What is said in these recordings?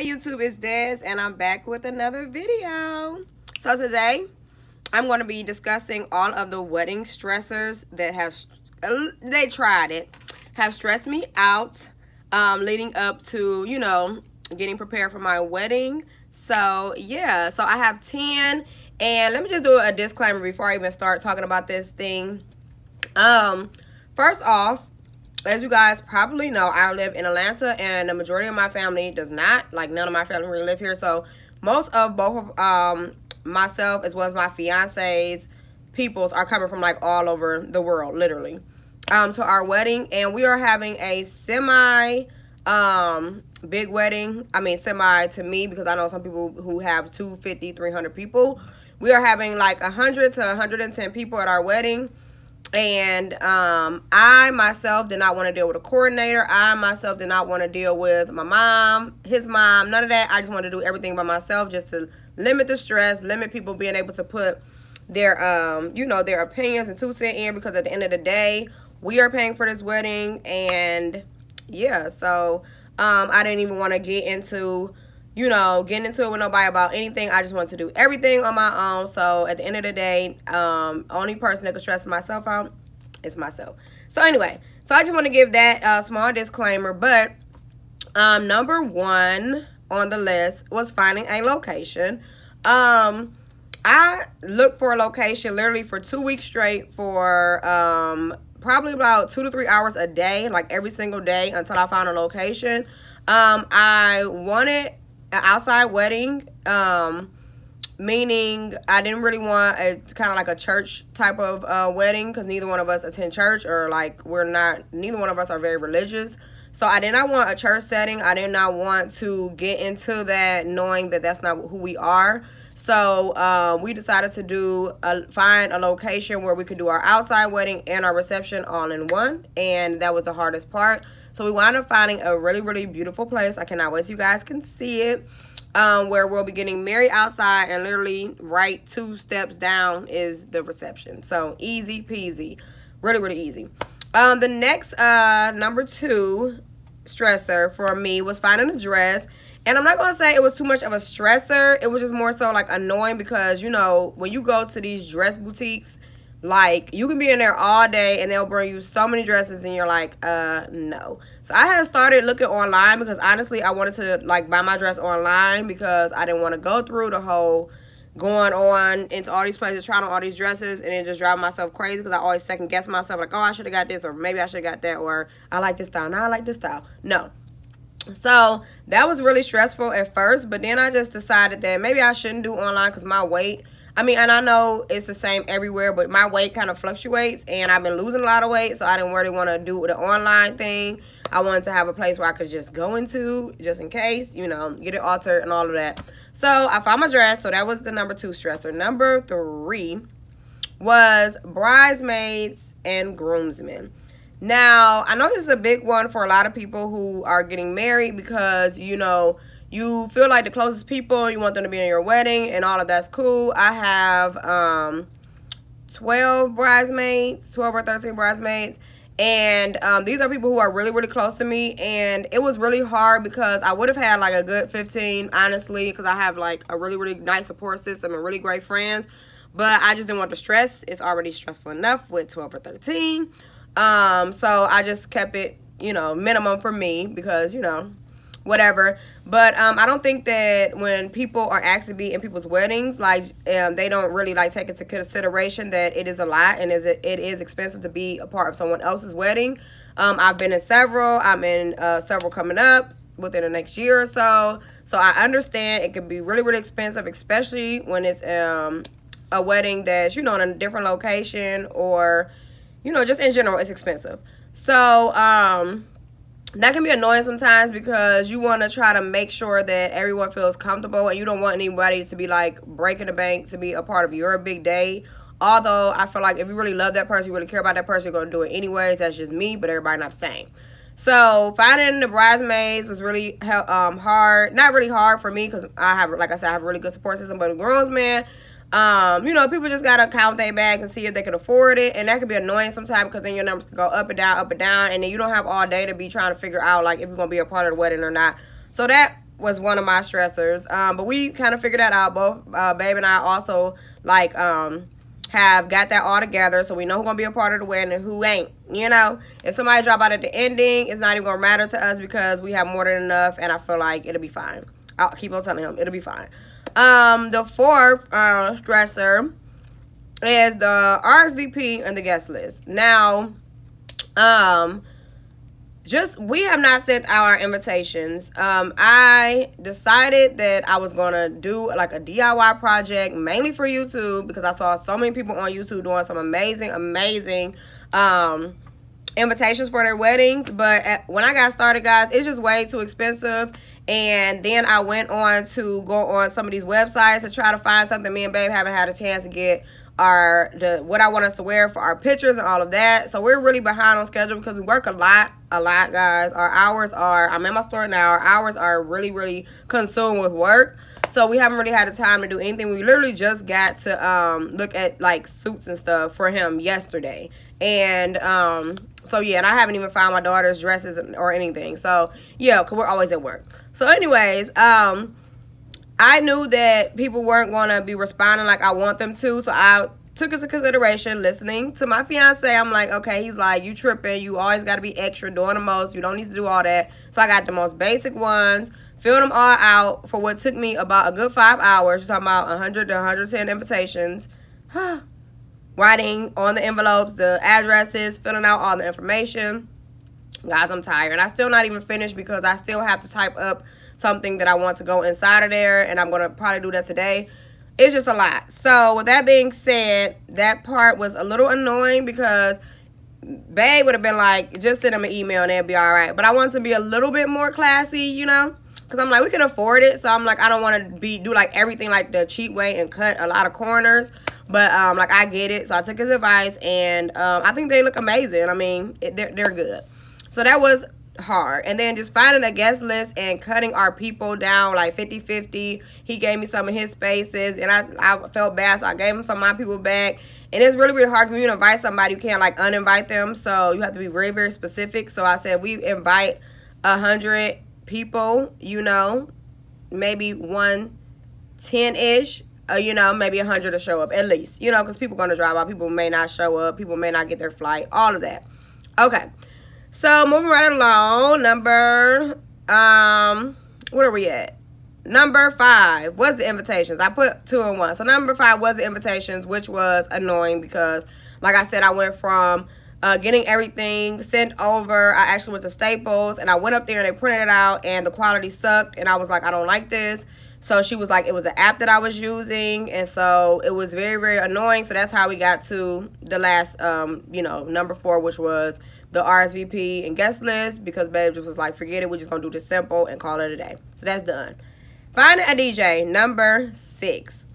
YouTube, it's Des, and I'm back with another video. So today, I'm going to be discussing all of the wedding stressors that they tried it, have stressed me out, leading up to, getting prepared for my wedding. So yeah, so I have 10, and let me just do a disclaimer before I even start talking about this thing. First off, as you guys probably know, I live in Atlanta, and the majority of my family does not. Like, none of my family really live here. So most of both of myself as well as my fiance's peoples are coming from like all over the world, literally, to our wedding. And we are having a semi big wedding. I mean, semi to me, because I know some people who have 250, 300 people. We are having like 100 to 110 people at our wedding. And I myself did not want to deal with a coordinator. I myself did not want to deal with my mom, his mom, none of that. I just wanted to do everything by myself, just to limit the stress, limit people being able to put their their opinions and 2 cents in, because at the end of the day, we are paying for this wedding. And yeah, so I didn't even want to get into getting into it with nobody about anything. I just wanted to do everything on my own. So at the end of the day, only person that could stress myself out is myself. So anyway, so I just want to give that small disclaimer. But number one on the list was finding a location. I looked for a location literally for 2 weeks straight for probably about 2 to 3 hours a day, like every single day, until I found a location. I wanted an outside wedding, meaning I didn't really want a kind of like a church type of wedding, because neither one of us attend church, or like neither one of us are very religious. So I did not want a church setting. I did not want to get into that knowing that that's not who we are. So we decided to find a location where we could do our outside wedding and our reception all in one, and that was the hardest part. So we wound up finding a really, really beautiful place. I cannot wait so you guys can see it, where we'll be getting married outside, and literally right 2 steps down is the reception. So easy peasy, really, really easy. The next number 2 stressor for me was finding a dress. And I'm not going to say it was too much of a stressor. It was just more so like annoying, because, when you go to these dress boutiques, like, you can be in there all day and they'll bring you so many dresses and you're like, no. So I had started looking online, because honestly, I wanted to like buy my dress online, because I didn't want to go through the whole going on into all these places, trying on all these dresses, and then just driving myself crazy, because I always second guess myself, like, oh, I should have got this, or maybe I should have got that, or I like this style, now I like this style. No. So that was really stressful at first, but then I just decided that maybe I shouldn't do online, because my weight, and I know it's the same everywhere, but my weight kind of fluctuates, and I've been losing a lot of weight, so I didn't really want to do the online thing. I wanted to have a place where I could just go into, just in case, get it altered and all of that. So I found my dress, so that was the number 2 stressor. Number 3 was bridesmaids and groomsmen. Now, I know this is a big one for a lot of people who are getting married, because, you feel like the closest people, you want them to be in your wedding, and all of that's cool. I have 12 bridesmaids, 12 or 13 bridesmaids, and these are people who are really, really close to me, and it was really hard, because I would have had like a good 15, honestly, because I have like a really, really nice support system and really great friends, but I just didn't want the stress. It's already stressful enough with 12 or 13. So I just kept it, minimum for me, because, whatever. But I don't think that when people are asked to be in people's weddings, like, they don't really like take into consideration that it is a lot, and it is expensive to be a part of someone else's wedding. I've been in several. I'm in several coming up within the next year or so. So I understand it can be really, really expensive, especially when it's a wedding that's, in a different location, or, just in general, it's expensive. So that can be annoying sometimes, because you want to try to make sure that everyone feels comfortable, and you don't want anybody to be like breaking the bank to be a part of your big day. Although I feel like if you really love that person, you really care about that person, you're going to do it anyways. That's just me, but everybody not the same. So finding the bridesmaids was really hard. Not really hard for me, because I have, like I said, I have a really good support system. But the groomsmen, people just gotta count their bag and see if they can afford it, and that can be annoying sometimes, because then your numbers can go up and down, and then you don't have all day to be trying to figure out like if you're gonna be a part of the wedding or not. So that was one of my stressors. But we kind of figured that out. Both Babe and I also like have got that all together, so we know who's gonna be a part of the wedding and who ain't. You know, if somebody drop out at the ending, it's not even gonna matter to us because we have more than enough, and I feel like it'll be fine. I'll keep on telling him it'll be fine. The fourth stressor is the RSVP and the guest list. Now, just we have not sent out our invitations. I decided that I was gonna do like a DIY project mainly for YouTube because I saw so many people on YouTube doing some amazing invitations for their weddings. But when I got started, guys, it's just way too expensive. And then I went on to go on some of these websites to try to find something. Me and Babe haven't had a chance to get what I want us to wear for our pictures and all of that. So we're really behind on schedule because we work a lot, guys. Our hours are, I'm in my store now, our hours are really consumed with work. So we haven't really had the time to do anything. We literally just got to look at like suits and stuff for him yesterday. And so yeah, and I haven't even found my daughter's dresses or anything. So yeah, because we're always at work. So anyways, I knew that people weren't going to be responding like I want them to, so I took into consideration listening to my fiance. I'm like, okay, he's like, you tripping. You always got to be extra doing the most. You don't need to do all that. So I got the most basic ones, filled them all out for what took me about a good 5 hours. You're talking about 100 to 110 invitations. Writing on the envelopes, the addresses, filling out all the information. Guys, I'm tired. And I'm still not even finished because I still have to type up something that I want to go inside of there, and I'm going to probably do that today. It's just a lot. So with that being said, that part was a little annoying because Babe would have been like, just send him an email and it'll be all right. But I want to be a little bit more classy, you know, because I'm like, we can afford it. So I'm like, I don't want to do like everything like the cheap way and cut a lot of corners. But like, I get it. So I took his advice, and I think they look amazing. I mean, they're good. So that was hard. And then just finding a guest list and cutting our people down like 50-50. He gave me some of his spaces, and I felt bad, so I gave him some of my people back. And it's really hard because when you invite somebody, you can't like uninvite them, so you have to be very specific. So I said we invite 100 people, you know, maybe 110-ish, you know, maybe 100 to show up at least, you know, because people going to drive out, people may not show up, people may not get their flight, all of that. Okay. So moving right along, what are we at? Number 5 was the invitations. I put 2 and 1. So number 5 was the invitations, which was annoying because, like I said, I went from getting everything sent over. I actually went to Staples, and I went up there and they printed it out, and the quality sucked, and I was like, I don't like this. So she was like, it was an app that I was using, and so it was very annoying. So that's how we got to the last, you know, number 4, which was the RSVP and guest list, because Babe just was like, forget it, we're just gonna do this simple and call it a day. So that's done. Finding a DJ, number 6.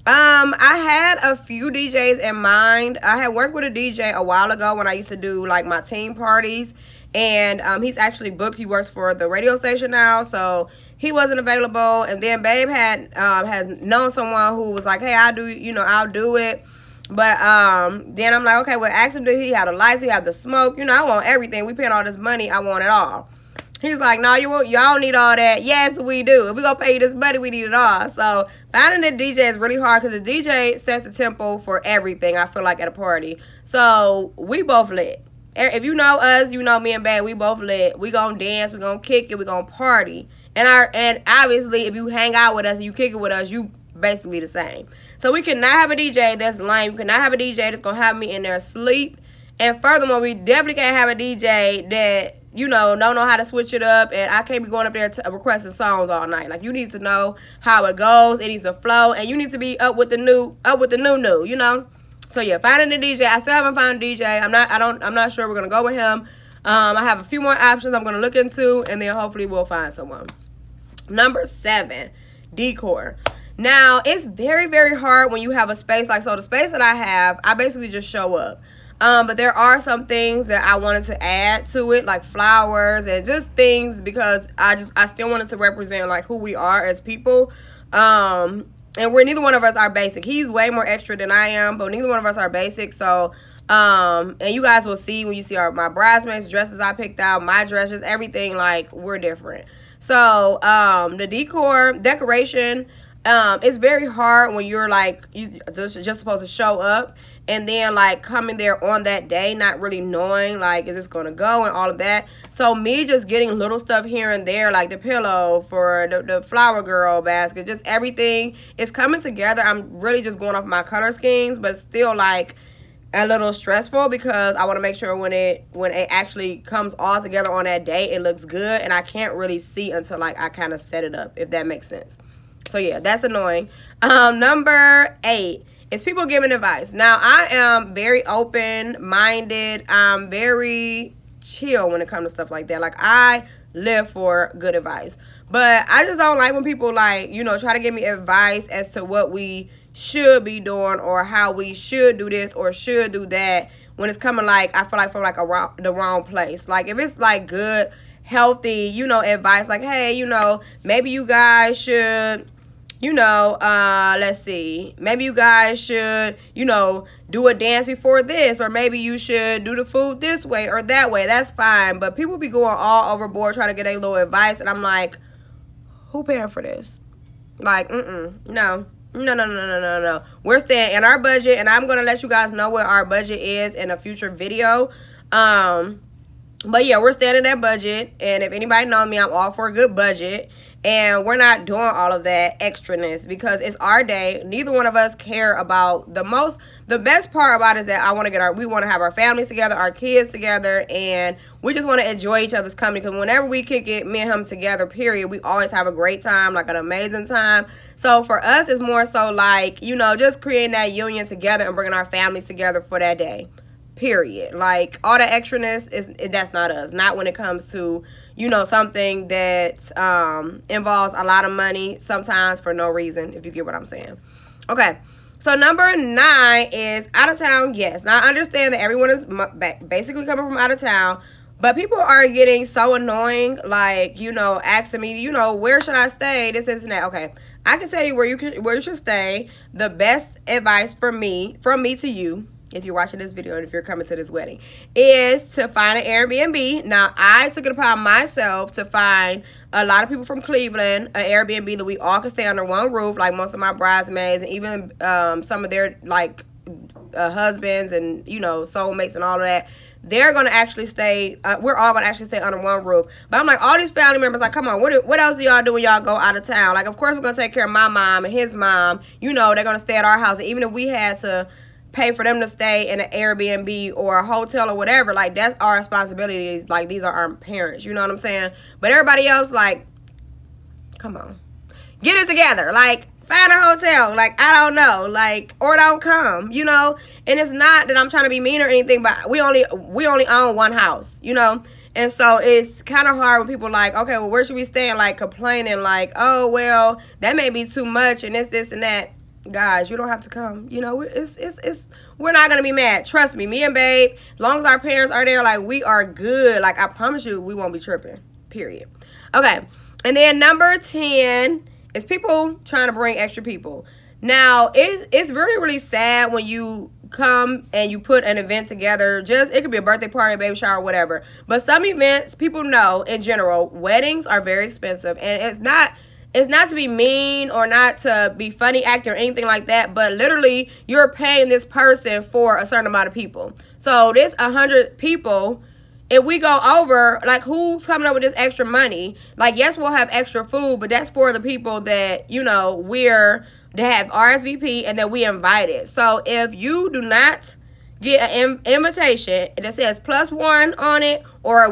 I had a few DJs in mind. I had worked with a DJ a while ago when I used to do like my team parties, and he's actually booked. He works for the radio station now, so he wasn't available. And then Babe had has known someone who was like, hey, I'll do it. But then I'm like, okay, well, ask him, do he have the lights, he have the smoke? You know, I want everything. We paying all this money, I want it all. He's like, no, y'all need all that. Yes, we do. If we gonna pay you this money, we need it all. So finding a DJ is really hard because the DJ sets the tempo for everything, I feel like, at a party. So we both lit. If you know us, you know me and Babe, we both lit. We gonna dance, we gonna kick it, we gonna party. And obviously, if you hang out with us and you kick it with us, you basically the same. So we cannot have a DJ that's lame. We cannot have a DJ that's going to have me in there asleep. And furthermore, we definitely can't have a DJ that, you know, don't know how to switch it up. And I can't be going up there requesting songs all night. Like, you need to know how it goes. It needs to flow. And you need to be up with the new, you know. So yeah, finding a DJ. I still haven't found a DJ. I'm not sure we're going to go with him. I have a few more options I'm going to look into, and then hopefully we'll find someone. Number 7, decor. Now, it's very hard when you have a space like, so the space that I have, I basically just show up. But there are some things that I wanted to add to it, like flowers and just things, because I still wanted to represent like who we are as people. And neither one of us are basic. He's way more extra than I am, but neither one of us are basic. So, and you guys will see when you see my bridesmaids dresses I picked out, my dresses, everything, like, we're different. So the decoration, it's very hard when you're like you just supposed to show up and then like coming there on that day not really knowing like is this gonna go and all of that. So me just getting little stuff here and there like the pillow for the flower girl basket, just everything is coming together. I'm really just going off my color schemes, but still like a little stressful because I want to make sure when it actually comes all together on that day, it looks good, and I can't really see until like I kind of set it up, if that makes sense. So yeah, that's annoying. Number 8 is people giving advice. Now I am very open minded. I'm very chill when it comes to stuff like that. Like I live for good advice, but I just don't like when people like try to give me advice as to what we should be doing or how we should do this or should do that when it's coming like I feel like from like the wrong place. Like if it's like good healthy advice like hey maybe you guys should let's see, maybe you guys should do a dance before this, or maybe you should do the food this way or that way, that's fine. But people be going all overboard trying to get a little advice, and I'm like, who paying for this? Like no. No. We're staying in our budget, and I'm gonna let you guys know what our budget is in a future video. But yeah, we're staying in that budget, and if anybody knows me, I'm all for a good budget. And we're not doing all of that extraness because it's our day. Neither one of us care about the best part about it is that we want to have our families together, our kids together, and we just want to enjoy each other's company. Because whenever we kick it, me and him together, period, we always have a great time, like an amazing time. So for us, it's more so like, just creating that union together and bringing our families together for that day. Period. Like all the extraness that's not us. Not when it comes to something that involves a lot of money sometimes for no reason, if you get what I'm saying. Okay, so number 9 is out of town guests. Now I understand that everyone is basically coming from out of town, but people are getting so annoying, like asking me where should I stay, this and that. Okay, I can tell you where you should stay. The best advice from me to you, if you're watching this video and if you're coming to this wedding, is to find an Airbnb. Now, I took it upon myself to find a lot of people from Cleveland an Airbnb that we all can stay under one roof, like most of my bridesmaids and even some of their like husbands and soulmates and all of that. They're gonna actually stay. We're all gonna actually stay under one roof. But I'm like, all these family members, like, come on, what else do y'all do when y'all go out of town? Like, of course we're gonna take care of my mom and his mom. They're gonna stay at our house, and even if we had to pay for them to stay in an Airbnb or a hotel or whatever, like that's our responsibility. Like these are our parents, you know what I'm saying? But everybody else, like, come on, get it together. Like find a hotel, like I don't know, like, or don't come, And it's not that I'm trying to be mean or anything, but we only own one house, And so it's kind of hard when people like, okay, well, where should we stay? And like complaining, like, oh well, that may be too much, and this and that. Guys, you don't have to come. We're not gonna be mad. Trust me and babe, as long as our parents are there, like we are good. Like I promise you, we won't be tripping. Period. Okay, and then number 10 is people trying to bring extra people. Now it's really really sad when you come and you put an event together. Just it could be a birthday party, baby shower, whatever. But some events, people know in general, weddings are very expensive, and it's not to be mean or not to be funny acting or anything like that, but literally you're paying this person for a certain amount of people. So this 100 people, if we go over, like who's coming up with this extra money? Like yes, we'll have extra food, but that's for the people that that have RSVP and that we invited. So if you do not get an invitation that says +1 on it, or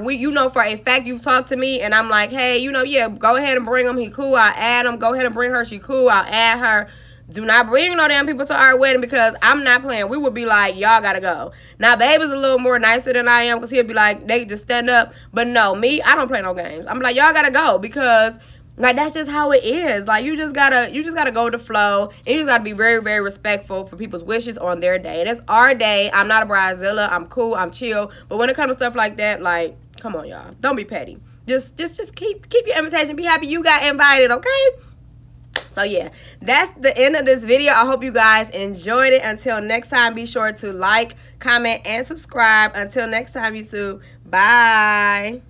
for a fact you talked to me and I'm like, hey, yeah, go ahead and bring him, he cool, I'll add him. Go ahead and bring her, she cool, I'll add her. Do not bring no damn people to our wedding, because I'm not playing. We would be like, y'all gotta go. Now babe is a little more nicer than I am, because he'll be like, they just stand up. But no, me, I don't play no games. I'm like, y'all gotta go, because like that's just how it is. Like you just gotta go with the flow, and you just gotta be very, very respectful for people's wishes on their day. And it's our day. I'm not a bridezilla. I'm cool. I'm chill. But when it comes to stuff like that, like, come on, y'all. Don't be petty. Just keep your invitation. Be happy you got invited, okay? So yeah, that's the end of this video. I hope you guys enjoyed it. Until next time, be sure to like, comment, and subscribe. Until next time, YouTube. Bye.